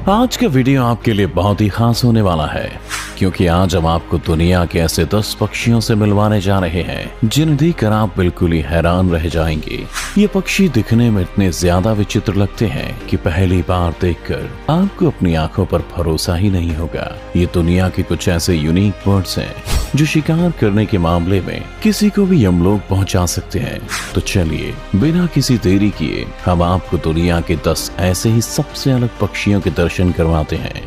आज का वीडियो आपके लिए बहुत ही खास होने वाला है, क्योंकि आज हम आपको दुनिया के ऐसे 10 पक्षियों से मिलवाने जा रहे हैं जिन्हें देखकर आप बिल्कुल ही हैरान रह जाएंगे। ये पक्षी दिखने में इतने ज्यादा विचित्र लगते हैं कि पहली बार देखकर आपको अपनी आंखों पर भरोसा ही नहीं होगा। ये दुनिया के कुछ ऐसे यूनिक बर्ड्स हैं जो शिकार करने के मामले में किसी को भी यमलोक पहुंचा सकते हैं। तो चलिए बिना किसी देरी किए हम आपको दुनिया के 10 ऐसे ही सबसे अलग पक्षियों के दर्शन करवाते हैं।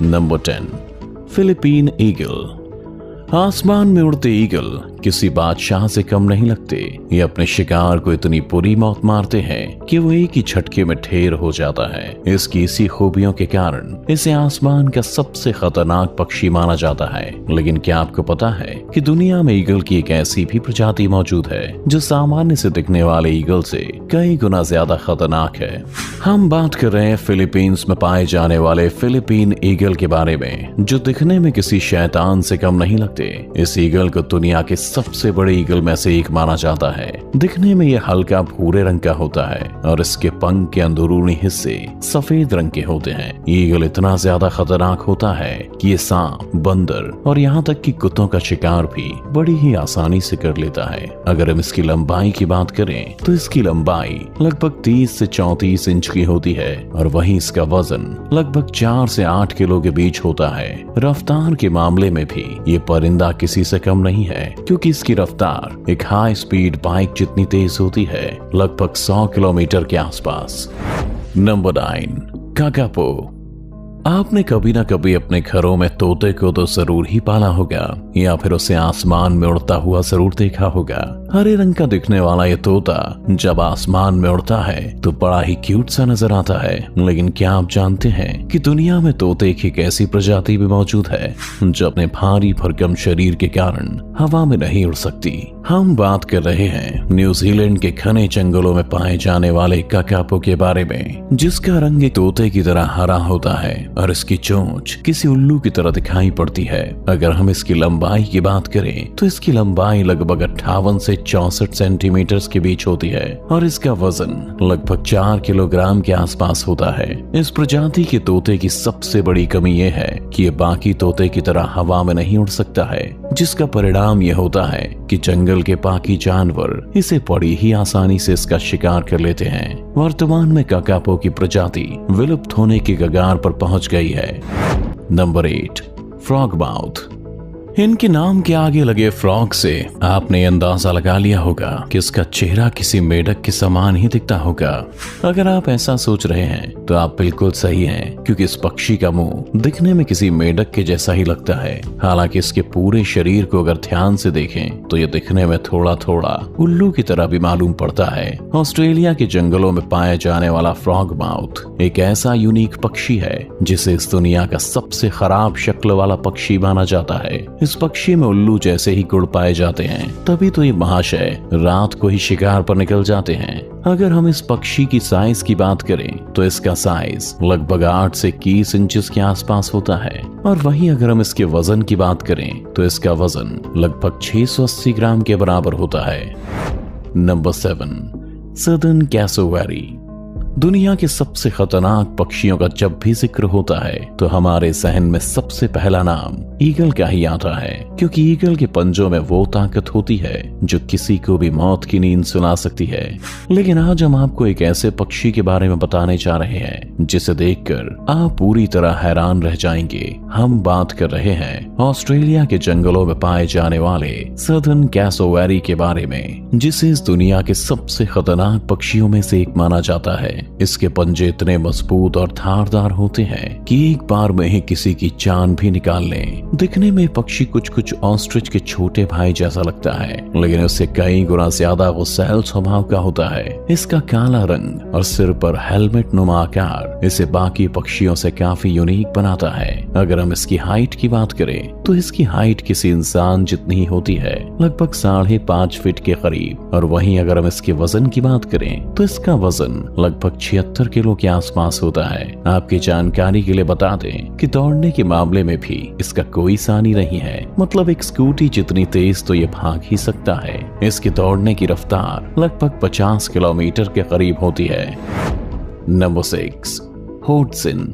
Number 10, Philippine eagle. आसमान में उड़ते ईगल किसी बादशाह से कम नहीं लगते। ये अपने शिकार को इतनी बुरी मौत मारते हैं कि वो एक ही झटके में ढेर हो जाता है। इसकी इसी खूबियों के कारण इसे आसमान का सबसे खतरनाक पक्षी माना जाता है। लेकिन क्या आपको पता है कि दुनिया में ईगल की एक ऐसी भी प्रजाति मौजूद है जो सामान्य से दिखने वाले ईगल से कई गुना ज्यादा खतरनाक है। हम बात कर रहे हैं फिलीपींस में पाए जाने वाले फिलीपीन ईगल के बारे में, जो दिखने में किसी शैतान से कम नहीं लगते। इस ईगल को दुनिया के सबसे बड़े ईगल में से एक माना जाता है। दिखने में यह हल्का भूरे रंग का होता है और इसके पंख के अंदरूनी हिस्से सफेद रंग के होते हैं। ईगल इतना ज्यादा खतरनाक होता है कि ये सांप, बंदर और यहाँ तक कि कुत्तों का शिकार भी बड़ी ही आसानी से कर लेता है। अगर हम इसकी लंबाई की बात करें तो इसकी लंबाई लगभग 30 से 34 इंच की होती है और वहीं इसका वजन लगभग 4 से 8 किलो के बीच होता है। रफ्तार के मामले में भी ये परिंदा किसी से कम नहीं है, क्योंकि इसकी रफ्तार एक हाई स्पीड बाइक जितनी तेज होती है, लगभग 100 किलोमीटर के आसपास। Number 9, kakapo. आपने कभी ना कभी अपने घरों में तोते को तो जरूर ही पाला होगा या फिर उसे आसमान में उड़ता हुआ जरूर देखा होगा। हरे रंग का दिखने वाला ये तोता जब आसमान में उड़ता है तो बड़ा ही क्यूट सा नजर आता है। लेकिन क्या आप जानते हैं कि दुनिया में तोते की एक ऐसी प्रजाति भी मौजूद है जो अपने भारी भरकम शरीर के कारण हवा में नहीं उड़ सकती। हम बात कर रहे हैं न्यूजीलैंड के घने जंगलों में पाए जाने वाले काकापो के बारे में, जिसका रंग एक तोते की तरह हरा होता है और इसकी चोंच किसी उल्लू की तरह दिखाई पड़ती है। अगर हम इसकी लंबाई की बात करें तो इसकी लंबाई लगभग 58 से 64 सेंटीमीटर के बीच होती है और इसका वजन लगभग 4 किलोग्राम के आसपास होता है। इस प्रजाति के तोते की सबसे बड़ी कमी यह है कि ये बाकी तोते की तरह हवा में नहीं उड़ सकता है, जिसका परिणाम यह होता है कि जंगल के बाकी जानवर इसे बड़ी ही आसानी से इसका शिकार कर लेते हैं। वर्तमान में काकापो की प्रजाति विलुप्त होने की कगार पर पहुंच गई है। Number 8, frog mouth. इनके नाम के आगे लगे फ्रॉग से आपने अंदाजा लगा लिया होगा कि इसका चेहरा किसी मेढक के समान ही दिखता होगा। अगर आप ऐसा सोच रहे हैं तो आप बिल्कुल सही हैं, क्योंकि इस पक्षी का मुंह दिखने में किसी मेढक के जैसा ही लगता है। हालांकि इसके पूरे शरीर को अगर ध्यान से देखें तो ये दिखने में थोड़ा थोड़ा उल्लू की तरह भी मालूम पड़ता है। ऑस्ट्रेलिया के जंगलों में पाया जाने वाला फ्रॉग माउथ एक ऐसा यूनिक पक्षी है जिसे इस दुनिया का सबसे खराब शक्ल वाला पक्षी माना जाता है। इस पक्षी में उल्लू जैसे ही गुण पाए जाते हैं, तभी तो ये महाशय रात को ही शिकार पर निकल जाते हैं। अगर हम इस पक्षी की साइज की बात करें तो इसका साइज लगभग 8 से 21 इंचेस के आसपास होता है और वहीं अगर हम इसके वजन की बात करें तो इसका वजन लगभग 680 ग्राम के बराबर होता है। Number 7, southern cassowary. दुनिया के सबसे खतरनाक पक्षियों का जब भी जिक्र होता है तो हमारे जहन में सबसे पहला नाम ईगल का ही आता है, क्योंकि ईगल के पंजों में वो ताकत होती है जो किसी को भी मौत की नींद सुला सकती है। लेकिन आज हम आपको एक ऐसे पक्षी के बारे में बताने जा रहे हैं जिसे देखकर आप पूरी तरह हैरान रह जाएंगे। हम बात कर रहे हैं ऑस्ट्रेलिया के जंगलों में पाए जाने वाले सदर्न कैसोवेरी के बारे में, जिसे इस दुनिया के सबसे खतरनाक पक्षियों में से एक माना जाता है। इसके पंजे इतने मजबूत और धारदार होते हैं कि एक बार में ही किसी की जान भी निकाल लें। दिखने में पक्षी कुछ ऑस्ट्रिच के छोटे भाई जैसा लगता है, लेकिन उससे कई गुना ज्यादा वो सैल स्वभाव का होता है। इसका काला रंग और सिर पर हेलमेट नुमा आकार इसे बाकी पक्षियों से काफी यूनिक बनाता है। अगर हम इसकी हाइट की बात करें तो इसकी हाइट किसी इंसान जितनी ही होती है, लगभग 5.5 फीट के करीब। और वहीं अगर हम इसके वजन की बात करें तो इसका वजन लगभग 76 किलो के आसपास होता है। आपकी जानकारी के लिए बता दें कि दौड़ने के मामले में भी इसका कोई सानी नहीं है। मतलब एक स्कूटी जितनी तेज तो ये भाग ही सकता है। इसकी दौड़ने की रफ्तार लगभग 50 किलोमीटर के करीब होती है। नंबर 6, होडसिन।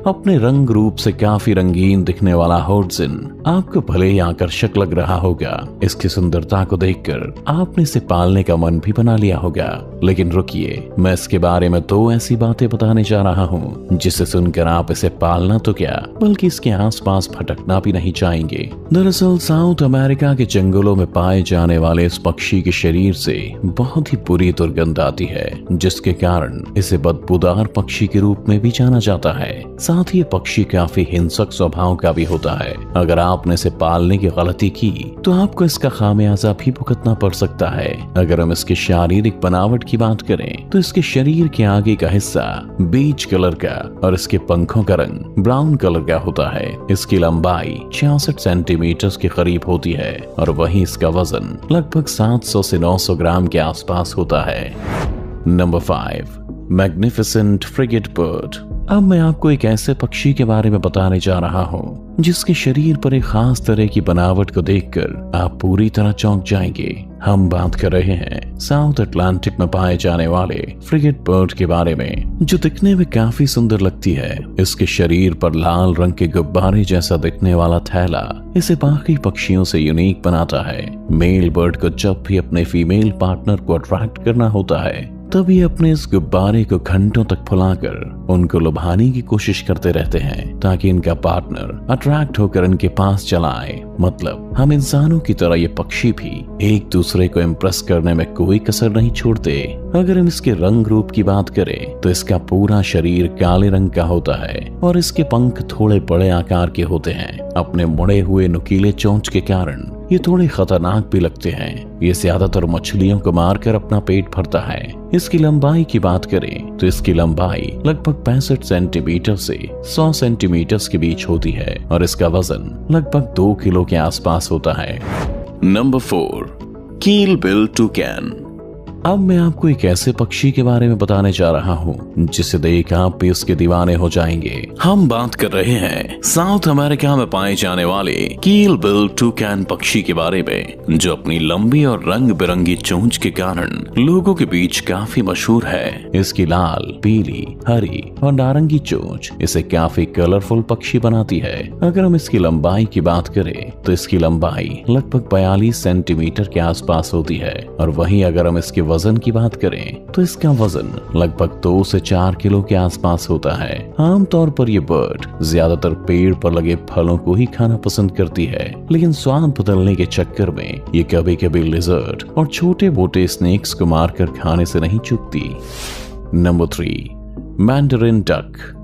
अपने रंग रूप से काफी रंगीन दिखने वाला होड्सन आपको भले ही आकर्षक लग रहा होगा। इसकी सुंदरता को देखकर आपने इसे पालने का मन भी बना लिया होगा। लेकिन रुकिए, मैं इसके बारे में 2 ऐसी बातें बताने जा रहा हूँ जिसे सुनकर आप इसे पालना तो क्या बल्कि इसके आसपास भटकना भी नहीं चाहेंगे। दरअसल साउथ अमेरिका के जंगलों में पाए जाने वाले इस पक्षी के शरीर से बहुत ही बुरी दुर्गंध आती है, जिसके कारण इसे बदबूदार पक्षी के रूप में भी जाना जाता है। साथ ही ये पक्षी काफी हिंसक स्वभाव का भी होता है। अगर आपने इसे पालने की गलती की तो आपको इसका खामियाजा भी भुगतना पड़ सकता है। अगर हम इसकी शारीरिक बनावट की बात करें तो इसके शरीर के आगे का हिस्सा बीज कलर का और इसके पंखों का रंग ब्राउन कलर का होता है। इसकी लंबाई 66 सेंटीमीटर के करीब होती है और वहीं इसका वजन लगभग 700 से 900 ग्राम के आसपास होता है। Number 5, magnificent frigate bird. अब मैं आपको एक ऐसे पक्षी के बारे में बताने जा रहा हूँ जिसके शरीर पर एक खास तरह की बनावट को देखकर आप पूरी तरह चौंक जाएंगे। हम बात कर रहे हैं साउथ अटलांटिक में पाए जाने वाले फ्रिगेट बर्ड के बारे में, जो दिखने में काफी सुंदर लगती है। इसके शरीर पर लाल रंग के गुब्बारे जैसा दिखने वाला थैला इसे बाकी पक्षियों से यूनिक बनाता है। मेल बर्ड को जब भी अपने फीमेल पार्टनर को अट्रैक्ट करना होता है तब ये अपने इस गुब्बारे को घंटों तक फुलाकर उनको लुभाने की कोशिश करते रहते हैं ताकि इनका पार्टनर अट्रैक्ट होकर इनके पास चला आए। मतलब हम इंसानों की तरह ये पक्षी भी एक दूसरे को इम्प्रेस करने में कोई कसर नहीं छोड़ते। अगर हम इसके रंग रूप की बात करें तो इसका पूरा शरीर काले रंग का होता है और इसके पंख थोड़े बड़े आकार के होते हैं। अपने मुड़े हुए नुकीले चोंच के कारण ये थोड़े खतरनाक भी लगते हैं। ये ज्यादातर मछलियों को मारकर अपना पेट भरता है। इसकी लंबाई की बात करें तो इसकी लंबाई लगभग 65 सेंटीमीटर से 100 सेंटीमीटर के बीच होती है और इसका वजन लगभग 2 किलो के आसपास होता है। नंबर 4, कील बिल टूकैन। अब मैं आपको एक ऐसे पक्षी के बारे में बताने जा रहा हूँ जिसे देख आप भी उसके दीवाने हो जाएंगे। हम बात कर रहे हैं साउथ अमेरिका में पाए जाने वाले कील बिल टूकैन पक्षी के बारे में, जो अपनी लंबी और रंग बिरंगी चोंच के कारण लोगों के बीच काफी मशहूर है। इसकी लाल, पीली, हरी और नारंगी चोंच इसे काफी कलरफुल पक्षी बनाती है। अगर हम इसकी लंबाई की बात करें तो इसकी लंबाई लगभग 42 सेंटीमीटर के आसपास होती है और वहीं अगर हम इसके वजन की बात करें तो इसका वजन लगभग 2 से 4 किलो के आसपास होता है। आमतौर पर यह बर्ड ज्यादातर पेड़ पर लगे फलों को ही खाना पसंद करती है, लेकिन स्वाद बदलने के चक्कर में ये कभी कभी लिजर्ड और छोटे मोटे स्नेक्स को मारकर खाने से नहीं चूकती। Number 3, Mandarin duck.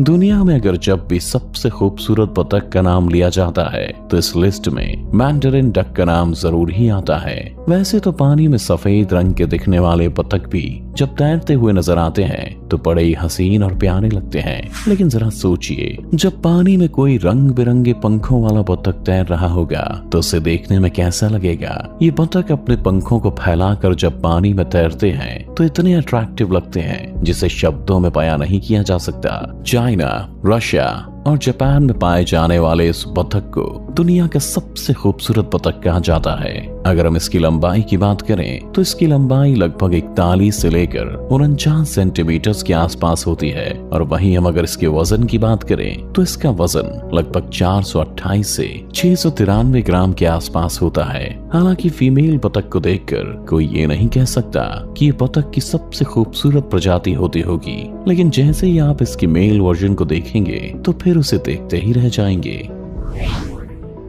दुनिया में अगर जब भी सबसे खूबसूरत बतख का नाम लिया जाता है तो इस लिस्ट में मैंडरिन डक का नाम जरूर ही आता है। वैसे तो पानी में सफेद रंग के दिखने वाले बतख भी जब तैरते हुए नजर आते हैं तो बड़े ही हसीन और प्यारे लगते हैं, लेकिन जरा सोचिए जब पानी में कोई रंग बिरंगे पंखों वाला बतख तैर रहा होगा तो उसे देखने में कैसा लगेगा। ये बतख अपने पंखों को फैलाकर जब पानी में तैरते हैं तो इतने अट्रैक्टिव लगते हैं जिसे शब्दों में बयां नहीं किया जा सकता। चाइना, रशिया और जापान में पाए जाने वाले इस बतख को दुनिया का सबसे खूबसूरत बतख कहा जाता है। अगर हम इसकी लंबाई की बात करें तो इसकी लंबाई लगभग 41 से लेकर 49 सेंटीमीटर के आसपास होती है और वहीं हम अगर इसके वजन की बात करें तो इसका वजन लगभग 428 से 693 ग्राम के आसपास होता है। हालांकि फीमेल बतख को देखकर कोई ये नहीं कह सकता कि ये बतख की सबसे खूबसूरत प्रजाति होती होगी, लेकिन जैसे ही आप इसकी मेल वर्जन को देखेंगे तो फिर उसे देखते ही रह जाएंगे।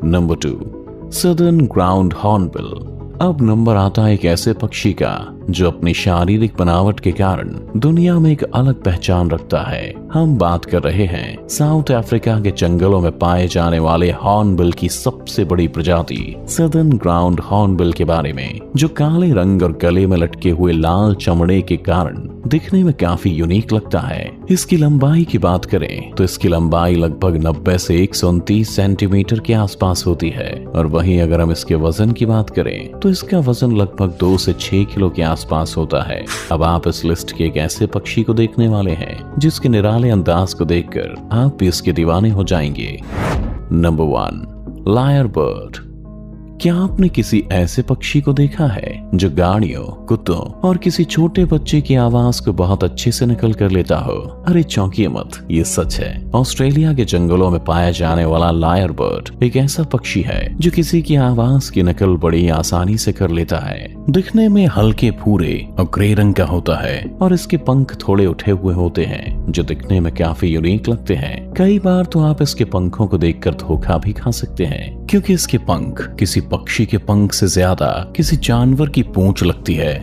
Number 2, southern ground hornbill. अब नंबर आता है एक ऐसे पक्षी का जो अपनी शारीरिक बनावट के कारण दुनिया में एक अलग पहचान रखता है। हम बात कर रहे हैं साउथ अफ्रीका के जंगलों में पाए जाने वाले हॉर्नबिल की सबसे बड़ी प्रजाति सदर्न ग्राउंड हॉर्नबिल के बारे में, जो काले रंग और गले में लटके हुए लाल चमड़े के कारण दिखने में काफी यूनिक लगता है। इसकी लंबाई की बात करें तो इसकी लंबाई लगभग 90 से 129 सेंटीमीटर के आसपास होती है और वहीं अगर हम इसके वजन की बात करें तो इसका वजन लगभग 2 से 6 किलो के आसपास होता है। अब आप इस लिस्ट के एक ऐसे पक्षी को देखने वाले हैं जिसके निराले अंदाज को देखकर आप भी इसके दीवाने हो जाएंगे। Number 1, lyrebird. क्या आपने किसी ऐसे पक्षी को देखा है जो गाड़ियों, कुत्तों और किसी छोटे बच्चे की आवाज को बहुत अच्छे से नकल कर लेता हो? अरे चौंकिए मत, ये सच है। ऑस्ट्रेलिया के जंगलों में पाया जाने वाला लायर बर्ड एक ऐसा पक्षी है जो किसी की आवाज की नकल बड़ी आसानी से कर लेता है। दिखने में हल्के भूरे और ग्रे रंग का होता है और इसके पंख थोड़े उठे हुए होते हैं जो दिखने में काफी यूनिक लगते हैं। कई बार तो आप इसके पंखों को देखकर धोखा भी खा सकते हैं, क्योंकि इसके पंख किसी पक्षी के पंख से ज्यादा किसी जानवर की पूंछ लगती है।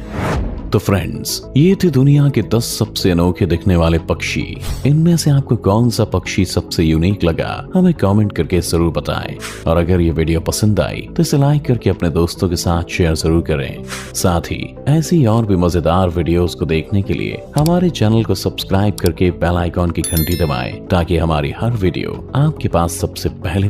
तो फ्रेंड्स, ये थे दुनिया के 10 सबसे अनोखे दिखने वाले पक्षी। इनमें से आपको कौन सा पक्षी सबसे यूनिक लगा, हमें कमेंट करके जरूर बताएं। और अगर ये वीडियो पसंद आई तो इसे लाइक करके अपने दोस्तों के साथ शेयर जरूर करें। साथ ही ऐसी और भी मजेदार वीडियोस को देखने के लिए हमारे चैनल को सब्सक्राइब करके बेल आइकॉन की घंटी दबाएं, ताकि हमारी हर वीडियो आपके पास सबसे पहले